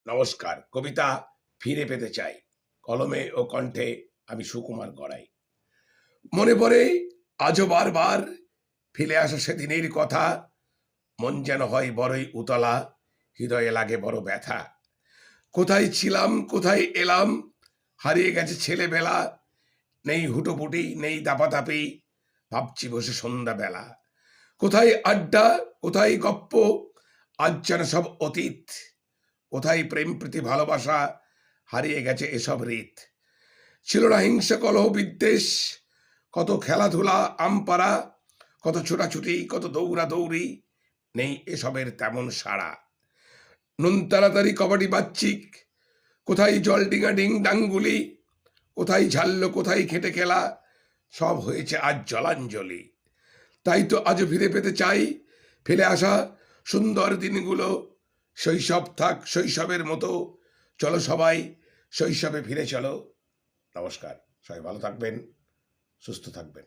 নমস্কার। কবিতা ফিরে পেতে চাই। কলমে ও কণ্ঠে আমি সুকুমার গড়াই। মনে পড়ে আজও বারবার ফিরে আসা সেদিনের কথা। মন যেন হয় বড়ই উতলা, হৃদয়ে লাগে বড় ব্যথা। কোথায় ছিলাম, কোথায় এলাম, হারিয়ে গেছে ছেলেবেলা। নেই হুটোপুটি, নেই দাপাদাপি, ভাবছি বসে সন্ধ্যাবেলা। কোথায় আড্ডা, কোথায় গপ্প, আজ যেন সব অতীত। কোথায় প্রেম প্রীতি ভালোবাসা, হারিয়ে গেছে এসব রীত। ছিল না হিংসা কলহ বিদ্বেষ, কত খেলাধুলা আমপাড়া, কত ছোটাছুটি, কত দৌড়াদৌড়ি, নেই এসবের তেমন সাড়া। নুন তাড়াতাড়ি কবাডি বাচ্চিক, কোথায় জল ডিঙা ডিং ডাঙ্গুলি, কোথায় ঝাল্লো, কোথায় খেটে খেলা, সব হয়েছে আজ জলাঞ্জলি। তাই তো আজও ফিরে পেতে চাই ফেলে আসা সুন্দর দিনগুলো। শৈশব থাক শৈশবের মতো, চলো সবাই শৈশবে ফিরে চলো। নমস্কার, সবাই ভালো থাকবেন, সুস্থ থাকবেন।